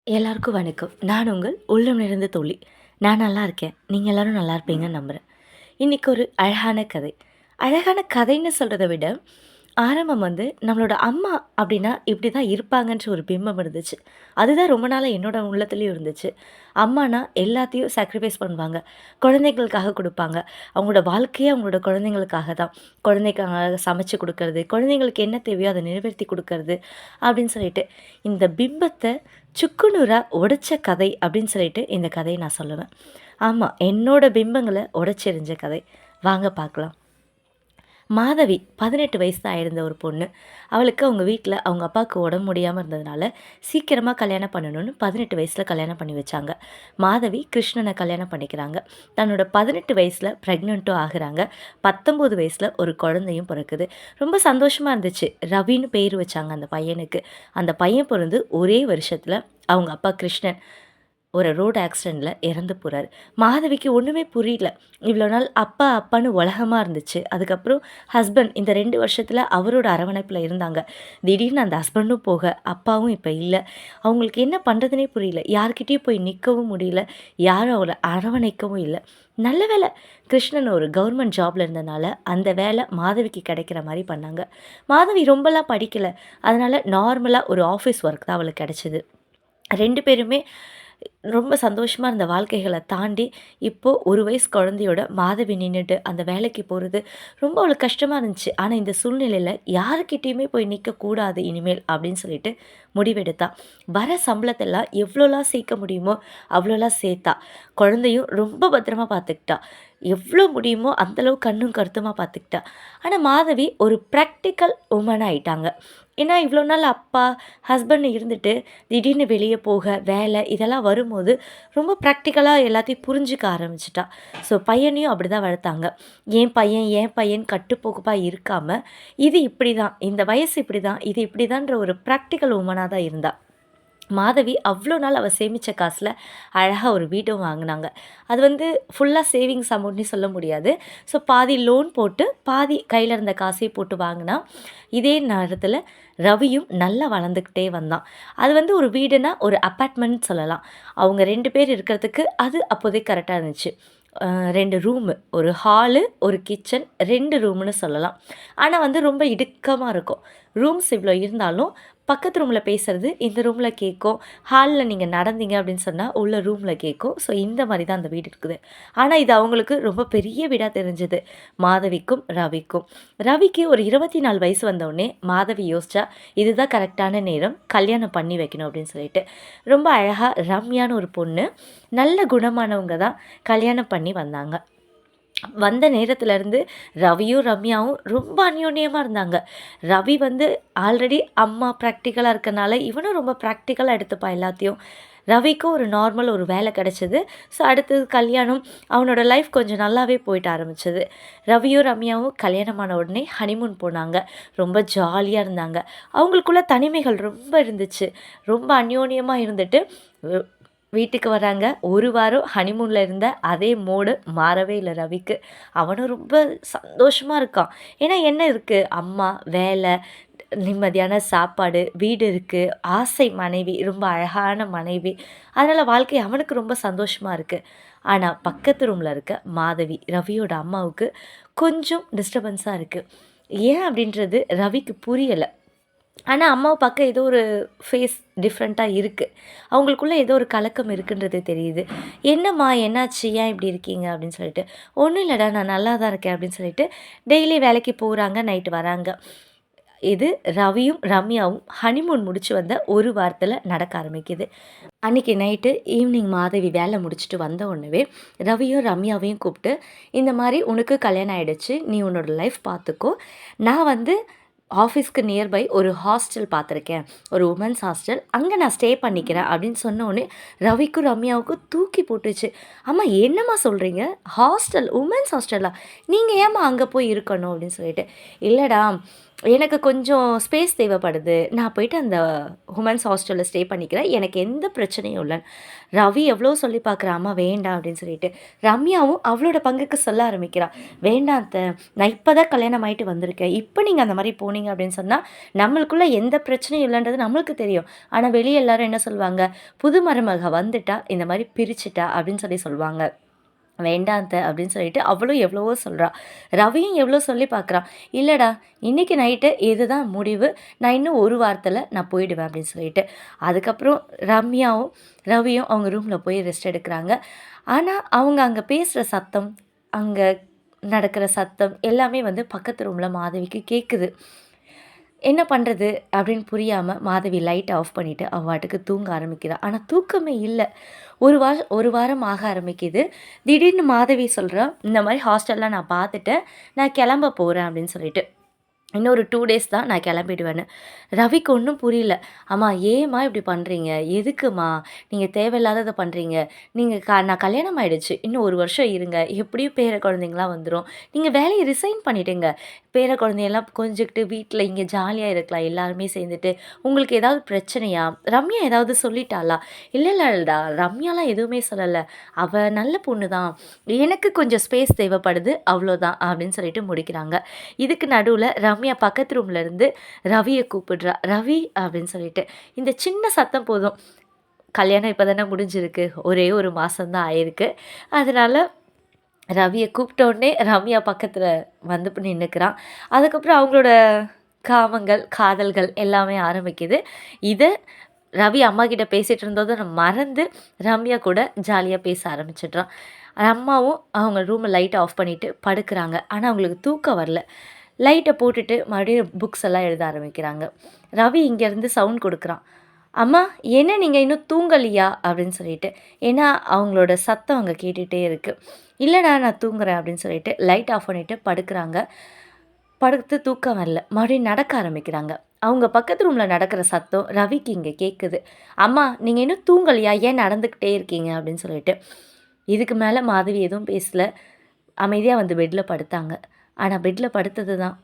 எல்லாருக்கும் வணக்கம். நான் உங்கள் உள்ளம் நிறைந்த தோழி. நான் நல்லா இருக்கேன். நீங்க எல்லாரும் நல்லா இருப்பீங்கன்னு நம்புறேன். இன்னைக்கு ஒரு அழகான கதை. அழகான கதைன்னு சொல்றத விட, ஆரம்பம் வந்து நம்மளோட அம்மா அப்படின்னா இப்படி தான் இருப்பாங்கன்ற ஒரு பிம்பம் இருந்துச்சு. அதுதான் ரொம்ப நாளா என்னோட உள்ளத்துலயும் இருந்துச்சு. அம்மானா எல்லாத்தையும் சாக்ரிஃபைஸ் பண்ணுவாங்க. குழந்தைகளுக்காக குடுப்பாங்க. அவங்களோட வாழ்க்கையே அவங்களோட குழந்தைங்களுக்காக தான். குழந்தைக்காக சமைச்சு குடுக்கறது, குழந்தைங்களுக்கு என்ன தேவையோ அத நிறைவேத்தி குடுக்கறது அப்படின்னு சொல்லிட்டு, இந்த பிம்பத்த சுக்குநூறா உடைச்ச கதை அப்படின்னு சொல்லிட்டு இந்த கதைய நான் சொல்லுவேன். ஆமா, என்னோட பிம்பங்கள உடைச்செறிஞ்ச கதை. வாங்க பார்க்கலாம். மாதவி 18 வயசு தான் ஆயிருந்த ஒரு பொண்ணு. அவளுக்கு அவங்க வீட்ல அவங்க அப்பாவுக்கு உடம்பு முடியாம இருந்ததுனால, சீக்கிரமா கல்யாணம் பண்ணணும்னு 18 வயசுல கல்யாணம் பண்ணி வச்சாங்க. மாதவி கிருஷ்ணன கல்யாணம் பண்ணிக்கிறாங்க. தன்னோட 18 வயசுல பிரெக்னன்ட்டும் ஆகுறாங்க. 19 வயசுல ஒரு குழந்தையும் பிறக்குது. ரொம்ப சந்தோஷமா இருந்துச்சு. ரவின்னு பேர் வச்சாங்க அந்த பையனுக்கு. அந்த பையன் பொறந்து ஒரே வருஷத்துல அவங்க அப்பா கிருஷ்ணன் ஒரு ரோடு ஆக்சிடெண்ட்ல இறந்து போறாரு. மாதவிக்கு ஒண்ணுமே புரியல. இவ்வளோ நாள் அப்பா அப்பான்னு உலகமா இருந்துச்சு. அதுக்கப்புறம் ஹஸ்பண்ட் இந்த 2 வருஷத்துல அவரோட அரவணைப்புல இருந்தாங்க. திடீர்னு அந்த ஹஸ்பண்டும் போக, அப்பாவும் இப்ப இல்ல. அவங்களுக்கு என்ன பண்றதுன்னே புரியல. யார்கிட்டயும் போய் நிக்கவும் முடியல. யாரும் அவள அரவணைக்கவும் இல்ல. நல்ல வேளை கிருஷ்ணன் ஒரு கவர்மெண்ட் ஜாப்ல இருந்தனால, அந்த வேலை மாதவிக்கு கிடைக்கிற மாரி பண்ணாங்க. மாதவி ரொம்பலாம் படிக்கல. அதனால நார்மலா ஒரு ஆஃபீஸ் ஒர்க் தான் அவளுக்கு கிடைச்சது. 2 பேருமே ரொம்ப சந்தோஷமா இருந்த வாழ்க்கைகள தாண்டி, இப்போ ஒரு வயசு குழந்தையோட மாதவி நின்னுட்டு அந்த வேலைக்கு போறது, ரொம்ப அவளுக்கு கஷ்டமா இருந்துச்சு. ஆனா, இந்த சூழ்நிலையில யாருகிட்டயுமே போய் நிக்கக்கூடாது இனிமேல் அப்படின்னு சொல்லிட்டு முடிவெடுத்தா. வர சம்பளத்தெல்லாம் எவ்வளோலாம் சேர்க்க முடியுமோ, அவ்வளோலாம் சேர்த்தா. குழந்தையும் ரொம்ப பத்திரமா பார்த்துக்கிட்டா. எவ்வளோ முடியுமோ அந்த அளவு கண்ணும் கருத்துமா பார்த்துக்கிட்டா. ஆனா, மாதவி ஒரு பிராக்டிகல் வுமன் ஆயிட்டாங்க. ஏன்னா, இவ்வளோ நாள் அப்பா, ஹஸ்பண்ட் இருந்துட்டு திடீர்னு வெளிய போக, வேலை இதெல்லாம் வரும்போது, ரொம்ப ப்ராக்டிக்கலா எல்லாத்தையும் புரிஞ்சுக்க ஆரம்பிச்சுட்டா. ஸோ பையனையும் அப்படிதான் வளர்த்தாங்க. என் பையன், என் பையன் கட்டுப்போக்குப்பா இருக்காம, இது இப்படிதான், இந்த வயசு இப்படிதான், இது இப்படிதான்ற ஒரு ப்ராக்டிக்கல் வுமனா தான் இருந்தா. மாதவி அவ்வளோ நாள் அவ சேமிச்ச காசுல அழகா ஒரு வீடும் வாங்குனாங்க. அது வந்து ஃபுல்லா சேவிங்ஸ் அமௌண்ட்னே சொல்ல முடியாது. ஸோ பாதி லோன் போட்டு, பாதி கையில இருந்த காசையும் போட்டு வாங்குனா. இதே நேரத்துல ரவியும் நல்லா வளர்ந்துக்கிட்டே வந்தான். அது வந்து ஒரு வீடுனா ஒரு அபார்ட்மெண்ட் சொல்லலாம். அவங்க 2 பேர் இருக்கிறதுக்கு அது அப்போதைக்கு கரெக்ட்டா இருந்துச்சு. 2 ரூமு, ஒரு ஹாலு, ஒரு கிச்சன், 2 ரூமுன்னு சொல்லலாம். ஆனா வந்து ரொம்ப இடுக்கமா இருக்கும். ரூம்ஸ் இவ்வளோ இருந்தாலும், பக்கத்து ரூம்ல பேசுறது இந்த ரூம்ல கேட்கும். ஹால்ல நீங்க நடந்தீங்க அப்படின்னு சொன்னா, உள்ள ரூம்ல கேட்கும். ஸோ இந்த மாரி தான் அந்த வீடு இருக்குது. ஆனா இது அவங்களுக்கு ரொம்ப பெரிய வீடா தெரிஞ்சது. மாதவிக்கும், ரவிக்கும். ரவிக்கு ஒரு 24 வயசு வந்தோனே மாதவி யோசிச்சா, இதுதான் கரெக்ட்டான நேரம். கல்யாணம் பண்ணி வைக்கணும் அப்படின்னு சொல்லிட்டு. ரொம்ப அழகா ரம்யான்னு ஒரு பொண்ணு, நல்ல குணமானவங்க தான் கல்யாணம் பண்ணி வந்தாங்க. வந்த நேரத்துலருந்து ரவியும், ரம்யாவும் ரொம்ப அந்யோன்யமா இருந்தாங்க. ரவி வந்து ஆல்ரெடி அம்மா ப்ராக்டிகலா இருக்கனால, இவனும் ரொம்ப ப்ராக்டிகலா எடுத்துப்பான் எல்லாத்தையும். ரவிக்கும் ஒரு நார்மல் ஒரு வேலை கிடைச்சது. ஸோ அடுத்தது கல்யாணம். அவனோட லைஃப் கொஞ்சம் நல்லாவே போயிட்டு ஆரம்பிச்சது. ரவியும், ரம்யாவும் கல்யாணம் ஆன உடனே ஹனிமூன் போனாங்க. ரொம்ப ஜாலியா இருந்தாங்க. அவங்களுக்குள்ள தனிமைகள் ரொம்ப இருந்துச்சு. ரொம்ப அந்யோன்யமா இருந்துட்டு, வீட்டுக்கு வராங்க. 1 வாரம் ஹனிமூன்ல இருந்த அதே மூடு மாறவே இல்ல ரவிக்கு. அவனும் ரொம்ப சந்தோஷமா இருக்கான். ஏன்னா என்ன இருக்கு? அம்மா, வேலை, நிம்மதியான சாப்பாடு, வீடு இருக்கு, ஆசை மனைவி, ரொம்ப அழகான மனைவி. அதனால வாழ்க்கை அவனுக்கு ரொம்ப சந்தோஷமா இருக்கு. ஆனா பக்கத்து ரூம்ல இருக்க மாதவி, ரவியோட அம்மாவுக்கு கொஞ்சம் டிஸ்டர்பன்ஸா இருக்கு. ஏன் அப்படின்றது ரவிக்கு புரியல. ஆனா, அம்மாவ பாக்க ஏதோ ஒரு ஃபேஸ் டிஃப்ரெண்ட்டா இருக்கு. அவங்களுக்குள்ள ஏதோ ஒரு கலக்கம் இருக்குன்றது தெரியுது. "என்னம்மா என்னாச்சு? ஏன் இப்படி இருக்கீங்க?" அப்படின்னு சொல்லிட்டு. "ஒண்ணும் இல்லடா, நான் நல்லா தான் இருக்கேன்." அப்படின்னு சொல்லிட்டு டெய்லி வேலைக்கு போறாங்க, நைட்டு வராங்க. இது ரவியும், ரம்யாவும் ஹனிமூன் முடிச்சு வந்த 1 வாரத்துல நடக்க ஆரம்பிக்குது. அன்னைக்கு நைட்டு ஈவினிங் மாதவி வேலை முடிச்சுட்டு வந்த உடனவே, ரவியும், ரம்யாவையும் கூப்ட்டு, "இந்த மாரி உனக்கு கல்யாணம் ஆயிடுச்சு. நீ உன்னோட லைஃப் பார்த்துக்கோ. நான் வந்து ஆஃபீஸ்க்கு நியர்பை ஒரு ஹாஸ்டல் பார்த்துருக்கேன். ஒரு வுமன்ஸ் ஹாஸ்டல். அங்க நான் ஸ்டே பண்ணிக்கிறேன்." அப்படின்னு சொன்னோனே, ரவிக்கும், ரம்யாவுக்கும் தூக்கி போட்டுச்சு. "அம்மா என்னம்மா சொல்றீங்க? ஹாஸ்டல், வுமன்ஸ் ஹாஸ்டலா? நீங்க ஏம்மா அங்க போய் இருக்கணும்?" அப்படின்னு சொல்லிட்டு. "இல்லடா, எனக்கு கொஞ்சம் ஸ்பேஸ் தேவைப்படுது. நான் போயிட்டு அந்த வுமன்ஸ் ஹாஸ்டல்ல ஸ்டே பண்ணிக்கிறேன். எனக்கு எந்த பிரச்சனையும் இல்ல. ரவி எவ்வளோ சொல்லி பார்க்குறான், "அம்மா வேண்டாம்" அப்படின்னு சொல்லிட்டு. ரம்யாவும் அவளோட பங்குக்கு சொல்ல ஆரம்பிக்கிறா. "வேண்டாம் அத்த, நான் இப்ப தான் கல்யாணம் ஆயிட்டு வந்திருக்கேன். இப்ப நீங்க அந்த மாரி போனீங்க அப்படின்னு சொன்னா, நம்மளுக்குள்ள எந்த பிரச்சனையும் இல்லன்றது நம்மளுக்கு தெரியும். ஆனா வெளிய எல்லாரும் என்ன சொல்லுவாங்க, புது மருமக வந்துட்டா, இந்த மாரி பிரிச்சுட்டா அப்படின்னு சொல்லி சொல்லுவாங்க. வேண்டாம் அத்த அப்படின்னு சொல்லிட்டு அவளும் எவ்வளவோ சொல்றா. ரவியும் எவ்வளோ சொல்லி பார்க்குறான். இல்லடா, இன்னைக்கு நைட்டு இதுதான் முடிவு. நான் இன்னும் ஒரு வாரத்தில நான் போயிடுவேன் அப்படின்னு சொல்லிட்டு. அதுக்கப்புறம் ரம்யாவும், ரவியும் அவங்க ரூம்ல போய் ரெஸ்ட் எடுக்குறாங்க. ஆனா, அவங்க அங்க பேசுற சத்தம், அங்க நடக்கிற சத்தம் எல்லாமே வந்து பக்கத்து ரூம்ல மாதவிக்கு கேட்குது. என்ன பண்றது? அப்படின்னு புரியாம மாதவி லைட்ட ஆஃப் பண்ணிட்டு, அவ பாட்டுக்கு தூங்க ஆரம்பிக்கிறா. ஆனா தூக்கமே இல்ல. 1 வாரம் ஆக ஆரம்பிக்குது. திடீர்னு மாதவி சொல்றா, "இந்த மாரி ஹாஸ்டல்லாம் நான் பார்த்துட்டேன். நான் கிளம்ப போறேன்" அப்படின்னு சொல்லிட்டு. இன்னும் ஒரு 2 டேஸ் தான் நான் கிளம்பிடுவேன்னு. ரவிக்கு ஒண்ணும் புரியல. "அம்மா ஏம்மா இப்படி பண்றீங்க? எதுக்கும்மா? நீங்க தேவையில்லாதத பண்றீங்க. நீங்க நான் கல்யாணம் ஆயிடுச்சு. இன்னும் 1 வருஷம் இருங்க. எப்படியும் பேர குழந்தைங்கலாம் வந்துரும். நீங்க வேலைய ரிசைன் பண்ணிடுங்க. பேர குழந்தையெல்லாம் கொஞ்சிக்கிட்டு வீட்ல இங்க ஜாலியா இருக்கலாம் எல்லாருமே சேர்ந்துட்டு. உங்களுக்கு ஏதாவது பிரச்சனையா? ரம்யா ஏதாவது சொல்லிட்டாளா?" இல்லடா, ரம்யாலாம் எதுவுமே சொல்லல. அவ நல்ல பொண்ணு தான். எனக்கு கொஞ்சம் ஸ்பேஸ் தேவைப்படுது. அவ்வளோதான் அப்படின்னு சொல்லிட்டு முடிக்கிறாங்க. இதுக்கு நடுவுல ரம்யா பக்கத்து ரூம்ல இருந்து ரவிய கூப்பிடுறா. "ரவி" அப்படின்னு சொல்லிட்டு. இந்த சின்ன சத்தம் போதும். கல்யாணம் இப்ப தானே முடிஞ்சிருக்கு. ஒரே 1 மாசம் தான் ஆயிருக்கு. அதனால ரவிய கூப்பிட்ட உடனே ரம்யா பக்கத்துல வந்து நின்னுக்கிறான். அதுக்கப்புறம் அவங்களோட காமங்கள், காதல்கள் எல்லாமே ஆரம்பிக்குது. இத ரவி அம்மாகிட்ட பேசிட்டு இருந்தத மறந்து ரம்யா கூட ஜாலியா பேச ஆரம்பிச்சிடுறான். அம்மாவும் அவங்க ரூம லைட்ட ஆஃப் பண்ணிட்டு படுக்குறாங்க. ஆனா அவங்களுக்கு தூக்கம் வரல. லைட்ட போட்டுட்டு மறுபடியும் புக்ஸ் எல்லாம் எழுத ஆரம்பிக்கிறாங்க. ரவி இங்கேருந்து சவுண்ட் குடுக்குறான். "அம்மா, என்ன நீங்க இன்னும் தூங்கலையா?" அப்படின்னு சொல்லிட்டு. ஏன்னா அவங்களோட சத்தம் அங்க கேட்டுட்டே இருக்கு. "இல்லடா நான் தூங்குறேன்" அப்படின்னு சொல்லிட்டு லைட் ஆஃப் பண்ணிட்டு படுக்குறாங்க. படுத்து தூக்கம் வரல. மறுபடியும் நடக்க ஆரம்பிக்கிறாங்க. அவங்க பக்கத்து ரூம்ல நடக்கிற சத்தம் ரவிக்கு இங்க கேட்குது. "அம்மா, நீங்க இன்னும் தூங்கலையா? ஏன் நடந்துக்கிட்டே இருக்கீங்க?" அப்படின்னு சொல்லிட்டு. இதுக்கு மேல மாதவி எதுவும் பேசல. அமைதியா வந்து பெட்ல படுத்தாங்க. ஆனா பெட்ல படுத்தது தான்.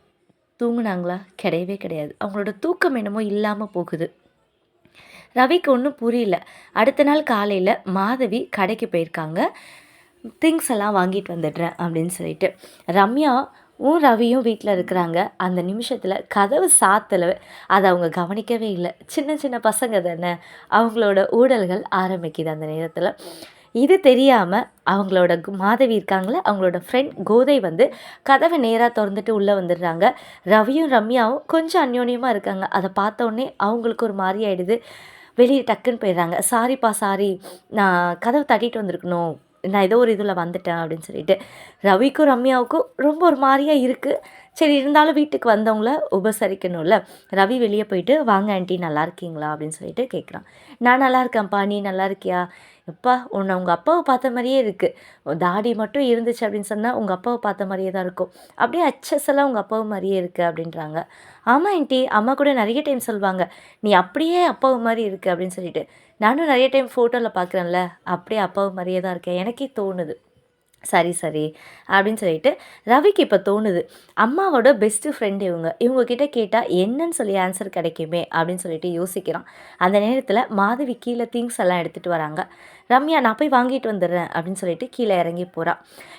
தூங்குனாங்களா? கிடையவே கிடையாது. அவங்களோட தூக்கம் என்னமோ இல்லாம போகுது. ரவிக்கு ஒண்ணும் புரியல. அடுத்த நாள் காலையில மாதவி கடைக்கு போயிருக்காங்க. திங்ஸ் எல்லாம் வாங்கிட்டு வந்துடுறேன் அப்படின்னு சொல்லிட்டு. ரம்யாவும் ரவியும் வீட்ல இருக்கிறாங்க. அந்த நிமிஷத்துல கதவு சாத்தல. அத அவங்க கவனிக்கவே இல்ல. சின்ன சின்ன பசங்க தானே. அவங்களோட ஊடல்கள் ஆரம்பிக்குது அந்த நேரத்துல. இது தெரியாம அவங்களோட மாதவி இருக்காங்கல்ல, அவங்களோட ஃப்ரெண்ட் கோதை வந்து கதவ நேரா தொறந்துட்டு உள்ள வந்துடுறாங்க. ரவியும் ரம்யாவும் கொஞ்சம் அந்யோன்யமா இருக்காங்க. அத பார்த்தோனே அவங்களுக்கு ஒரு மாரி ஆயிடுது. வெளிய டக்குன்னு போயிடுறாங்க. "சாரிப்பா சாரி. நான் கதவு தட்டிட்டு வந்திருக்கணும். நான் ஏதோ ஒரு இதுல வந்துட்டேன்" அப்படின்னு சொல்லிட்டு. ரவிக்கும் ரம்யாவுக்கும் ரொம்ப ஒரு மாரியா இருக்கு. சரி இருந்தாலும் வீட்டுக்கு வந்தவங்கள உபசரிக்கணும்ல. ரவி வெளிய போயிட்டு, "வாங்க ஆன்டி நல்லா இருக்கீங்களா?" அப்படின்னு சொல்லிட்டு கேட்குறான். "நான் நல்லா இருக்கேன்ப்பா. நீ நல்லா இருக்கியா? எப்பா உன்ன உங்க அப்பாவ பார்த்த மாரியே இருக்கு. தாடி மட்டும் இருந்துச்சு அப்படின்னு சொன்னா, உங்க அப்பாவ பார்த்த மாரியே தான் இருக்கும். அப்படியே அச்சஸ் எல்லாம் உங்க அப்பாவு மாரியே இருக்கு" அப்படின்றாங்க. "ஆமா ஆன்டி. அம்மா கூட நெறைய டைம் சொல்வாங்க. நீ அப்படியே அப்பாவு மாரி இருக்க" அப்படின்னு சொல்லிட்டு. நானும் நெறைய டைம் ஃபோட்டோல பார்க்குறேன்ல, அப்படியே அப்பாவு மாரியே தான் இருக்கேன். எனக்கே தோணுது. சரி, சரி. அப்படின்னு சொல்லிட்டு ரவிக்கு இப்ப தோணுது. அம்மாவோட பெஸ்ட் ஃப்ரெண்ட் இவங்க. இவங்க கிட்ட கேட்டா என்னன்னு சொல்லி ஆன்சர் கிடைக்குமே அப்படின்னு சொல்லிட்டு யோசிக்கிறான். அந்த நேரத்துல மாதவி கீழ திங்ஸ் எல்லாம் எடுத்துட்டு வராங்க. ரம்யா நான் போய் வாங்கிட்டு வந்துடுறேன் அப்படின்னு சொல்லிட்டு கீழ இறங்கி போறா.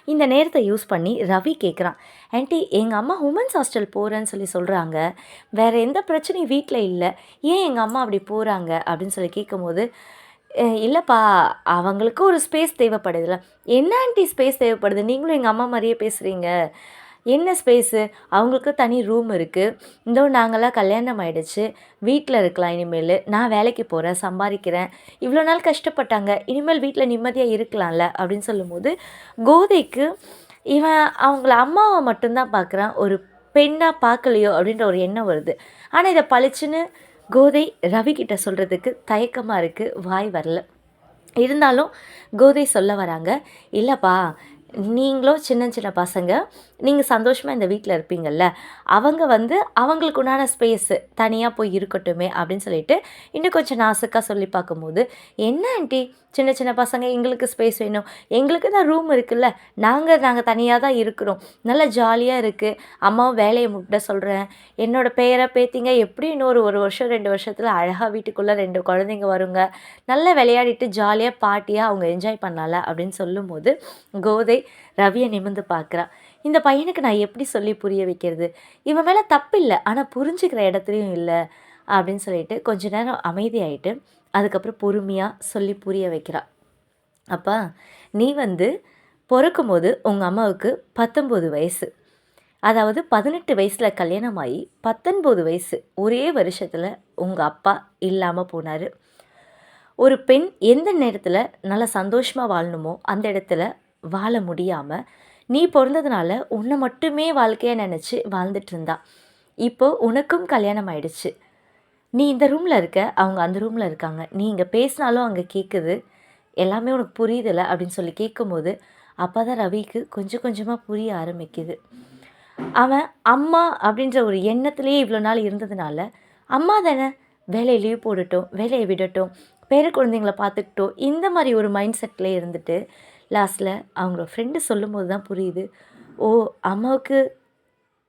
இந்த நேரத்த யூஸ் பண்ணி ரவி கேட்குறான். ஆன்ட்டி எங்க அம்மா வுமன்ஸ் ஹாஸ்டல் போறேன்னு சொல்லி சொல்றாங்க. வேற எந்த பிரச்சனையும் வீட்ல இல்ல. ஏன் எங்க அம்மா அப்படி போறாங்க? அப்படின்னு சொல்லி கேட்கும்போது, இல்லப்பா, அவங்களுக்கு ஒரு ஸ்பேஸ் தேவைப்படுதுல்ல." "என்ன ஆன்டி ஸ்பேஸ் தேவைப்படுது? நீங்களும் எங்க அம்மா மாரியே பேசுறீங்க." "என்ன ஸ்பேஸு? அவங்களுக்கு தனி ரூம் இருக்கு. இதோ நாங்கலாம் கல்யாணம் ஆயிடுச்சு. வீட்ல இருக்கலாம் இனிமேலு. நான் வேலைக்கு போறேன், சம்பாரிக்கிறேன். இவ்வளோ நாள் கஷ்டப்பட்டாங்க. இனிமேல் வீட்ல நிம்மதியா இருக்கலாம்ல." அப்படின்னு சொல்லும்போது, கோதைக்கு இவன் அவங்கள அம்மாவ மட்டும் தான் பார்க்குறான். ஒரு பெண்ணா பார்க்கலையோ அப்படின்ற ஒரு எண்ணம் வருது. ஆனா இத பளிச்சுன்னு கோதை ரவிக்கிட்ட சொல்றதுக்கு தயக்கமா இருக்கு. வாய் வரல. இருந்தாலும் கோதை சொல்ல வராங்க. "இல்லப்பா, நீங்களும் சின்ன சின்ன பசங்க, நீங்க சந்தோஷமா இந்த வீட்ல இருப்பீங்கல்ல, அவங்க வந்து அவங்களுக்கு உண்டான ஸ்பேஸு தனியா போய் இருக்கட்டுமே அப்படின்னு சொல்லிட்டு, இன்னும் கொஞ்சம் நாசூக்கா சொல்லி பார்க்கும்போது, "என்ன ஆன்ட்டி சின்ன சின்ன பசங்க எங்களுக்கு ஸ்பேஸ் வேணும். எங்களுக்கு தான் ரூம் இருக்குல்ல. நாங்க தனியா தான் இருக்கிறோம். நல்லா ஜாலியா இருக்கு. அம்மாவும் வேலைய விட சொல்றேன். என்னோட பேர, பேத்திங்க எப்படியும் இன்னொரு 1 வருஷம் 2 வருஷத்துல அழகா வீட்டுக்குள்ள 2 குழந்தைங்க வருங்க. நல்லா விளையாடிட்டு ஜாலியா பார்ட்டியா அவங்க என்ஜாய் பண்ணலாம்ல" அப்படின்னு சொல்லும்போது, கோதை ரவிய நிமிர்ந்து பார்க்குறா. இந்த பையனுக்கு நான் எப்படி சொல்லி புரிய வைக்கிறது? இவன் மேல தப்பில்ல. ஆனா புரிஞ்சுக்கிற இடத்துலயும் இல்ல. அப்படின்னு சொல்லிட்டு கொஞ்ச நேரம் அமைதியாயிட்டு, அதுக்கப்புறம் பொறுமையா சொல்லி புரிய வைக்கிறா. அப்பா, நீ வந்து பொறக்கும்போது உங்க அம்மாவுக்கு 19 வயசு. அதாவது 18 வயசுல கல்யாணமாயி 19 வயசு ஒரே வருஷத்துல உங்க அப்பா இல்லாம போனாரு. ஒரு பெண் எந்த நேரத்துல நல்லா சந்தோஷமா வாழணுமோ, அந்த இடத்துல வாழ முடியாம, நீ பொறந்ததுனால உன்னை மட்டுமே வாழ்க்கையா நெனச்சு வாழ்ந்துட்டு இருந்தா. இப்போ உனக்கும் கல்யாணம் ஆயிடுச்சு. நீ இந்த ரூம்ல இருக்க, அவங்க அந்த ரூம்ல இருக்காங்க. நீ இங்க பேசினாலும் அங்க கேட்குது. எல்லாமே உனக்கு புரியுதுல்ல அப்படின்னு சொல்லி கேட்கும்போது, அப்பதான் ரவிக்கு கொஞ்சம் கொஞ்சமா புரிய ஆரம்பிக்குது. அவன் அம்மா அப்படின்ற ஒரு எண்ணத்திலேயே இவ்வளோ நாள் இருந்ததுனால, அம்மா தானே வேலைய லீவ் போடட்டும், வேலைய விடட்டும், பேர குழந்தைங்கள பார்த்துக்கட்டும், இந்த மாரி ஒரு மைண்ட் செட்ல இருந்துட்டு, லாஸ்ட்ல அவங்களோட ஃப்ரெண்டு சொல்லும்போது தான் புரியுது. ஓ! அம்மாவுக்கு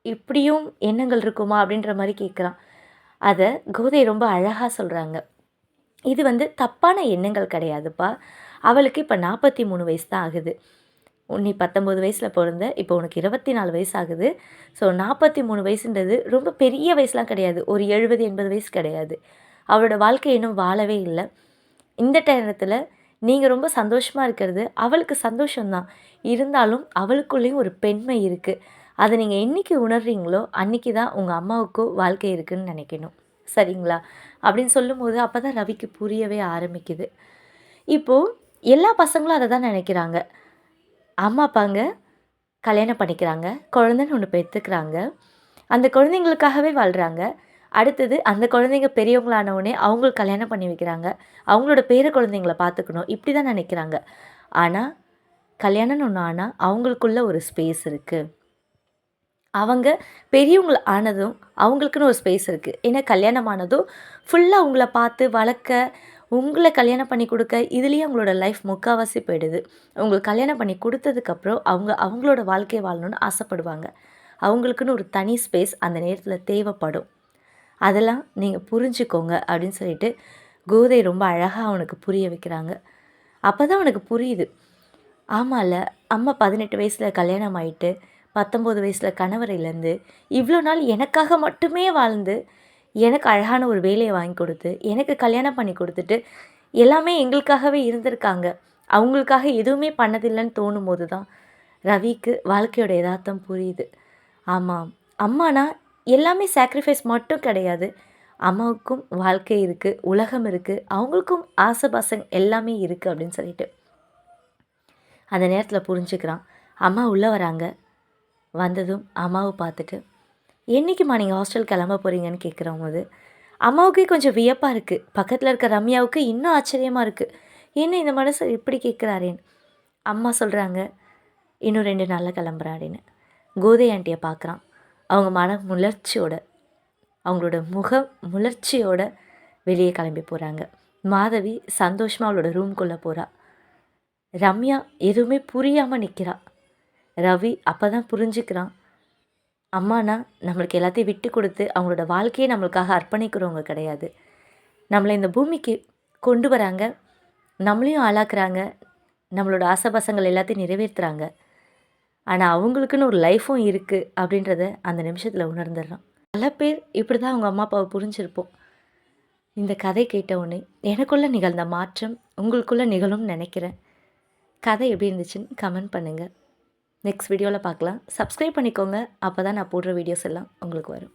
இப்படியும் எண்ணங்கள் இருக்குமா? அப்படின்ற மாரி கேட்குறான். அத கோதை ரொம்ப அழகா சொல்றாங்க. இது வந்து தப்பான எண்ணங்கள் கிடையாதுப்பா. அவளுக்கு இப்ப 43 வயசு தான் ஆகுது. நீ 19 வயசுல பொறந்த. இப்போ உனக்கு 24 வயசு ஆகுது. ஸோ 43 வயசுன்றது ரொம்ப பெரிய வயசுலாம் கிடையாது. ஒரு 70, 80 வயசு கிடையாது. அவளோட வாழ்க்கை இன்னும் வாழவே இல்ல. இந்த நேரத்துல நீங்க ரொம்ப சந்தோஷமா இருக்கிறது அவளுக்கு சந்தோஷம் தான். இருந்தாலும் அவளுக்குள்ளேயும் ஒரு பெண்மை இருக்கு. அத நீங்க என்னைக்கு உணர்றீங்களோ, அன்னைக்கு தான் உங்க அம்மாவுக்கும் வாழ்க்கை இருக்குன்னு நெனைக்கணும். சரிங்களா? அப்படின்னு சொல்லும்போது அப்பதான் ரவிக்கு புரியவே ஆரம்பிக்குது. இப்போ எல்லா பசங்களும் அத தான் நெனைக்கிறாங்க. அம்மா, அப்பாங்க கல்யாணம் பண்ணிக்கிறாங்க. குழந்தைன்னு ஒண்ணு பெத்துக்கிறாங்க. அந்த குழந்தைங்களுக்காகவே வாழ்றாங்க. அடுத்தது அந்த குழந்தைங்க பெரியவங்களான உடனே அவங்களுக்கு கல்யாணம் பண்ணி வைக்கிறாங்க. அவங்களோட பேர குழந்தைங்கள பார்த்துக்கணும். இப்படி தான் நினைக்கிறாங்க. ஆனா, கல்யாணம்னு ஒண்ணு ஆனா, அவங்களுக்குள்ள ஒரு ஸ்பேஸ் இருக்கு. அவங்க பெரியவங்கள ஆனதும் அவங்களுக்குன்னு ஒரு ஸ்பேஸ் இருக்கு. ஏன்னா கல்யாணம் ஆனதும் ஃபுல்லா உங்கள பார்த்து வளர்க்க, உங்கள கல்யாணம் பண்ணி குடுக்க, இதுலயே அவங்களோட லைஃப் முக்காவாசி போயிடுது. உங்களுக்கு கல்யாணம் பண்ணி குடுத்ததுக்கப்புறம் அவங்க அவங்களோட வாழ்க்கைய வாழணும்னு ஆசைப்படுவாங்க. அவங்களுக்குன்னு ஒரு தனி ஸ்பேஸ் அந்த நேரத்துல தேவைப்படும். அதெல்லாம் நீங்க புரிஞ்சுக்கோங்க அப்படின்னு சொல்லிட்டு கோதை ரொம்ப அழகா அவனுக்கு புரிய வைக்கிறாங்க. அப்பதான் அவனுக்கு புரியுது. ஆமால்ல, அம்மா 18 வயசுல கல்யாணம் ஆயிட்டு, 19 வயசுல கணவர இழந்து, இவ்வளோ நாள் எனக்காக மட்டுமே வாழ்ந்து, எனக்கு அழகான ஒரு வேலைய வாங்கி கொடுத்து, எனக்கு கல்யாணம் பண்ணி குடுத்துட்டு, எல்லாமே எங்களுக்காகவே இருந்திருக்காங்க. அவங்களுக்காக எதுவுமே பண்ணதில்லன்னு தோணும்போது தான், ரவிக்கு வாழ்க்கையோட எதார்த்தம் புரியுது. ஆமாம், அம்மானா எல்லாமே சாக்ரிஃபைஸ் மட்டும் கிடையாது. அம்மாவுக்கும் வாழ்க்கை இருக்கு, உலகம் இருக்கு, அவங்களுக்கும் ஆசை பாசம் எல்லாமே இருக்கு அப்படின்னு சொல்லிட்டு. அந்த நேரத்தில் புரிஞ்சுக்கிறான். அம்மா உள்ளே வராங்க. வந்ததும் அம்மாவை பார்த்துட்டு, "என்னைக்குமா நீங்கள் ஹாஸ்டல் கிளம்ப போகிறீங்கன்னு?" கேட்குறம்போது, அம்மாவுக்கே கொஞ்சம் வியப்பாக இருக்குது. பக்கத்தில் இருக்க ரம்யாவுக்கு இன்னும் ஆச்சரியமாக இருக்குது. என்ன இந்த மனுஷன் இப்படி கேட்குறாரேன்னு. அம்மா சொல்கிறாங்க, "இன்னும் 2 நாளில் கிளம்புறேன்" அப்படின்னு. கோதை ஆண்டியை பார்க்குறான். அவங்க மன முளர்ச்சியோட, அவங்களோட முக முளர்ச்சியோட வெளியே கிளம்பி போகிறாங்க. மாதவி சந்தோஷமாக அவளோட ரூம்குள்ளே போகிறா. ரம்யா எதுவுமே புரியாமல் நிற்கிறா. ரவி அப்போ தான் புரிஞ்சுக்கிறான். அம்மானா நம்மளுக்கு எல்லாத்தையும் விட்டு கொடுத்து அவங்களோட வாழ்க்கையை நம்மளுக்காக அர்ப்பணிக்கிறவங்க கிடையாது. நம்மளை இந்த பூமிக்கு கொண்டு வராங்க, நம்மளையும் ஆளாக்குறாங்க, நம்மளோட ஆசைபாசங்கள் எல்லாத்தையும் நிறைவேற்றுறாங்க. ஆனால் அவங்களுக்குன்னு ஒரு லைஃப்பும் இருக்குது அப்படின்றத அந்த நிமிஷத்தில் உணர்ந்துடுறான். பல பேர் இப்படி தான் அவங்க அம்மா அப்பாவை புரிஞ்சிருப்போம். இந்த கதை கேட்ட உடனே எனக்குள்ளே நிகழ்ந்த மாற்றம் உங்களுக்குள்ளே நிகழும்னு நினைக்கிறேன். கதை எப்படி இருந்துச்சுன்னு கமெண்ட் பண்ணுங்கள். நெக்ஸ்ட் வீடியோவில் பார்க்கலாம். சப்ஸ்கிரைப் பண்ணிக்கோங்க. அப்போ தான் நான் போடுற வீடியோஸ் எல்லாம் உங்களுக்கு வரும்.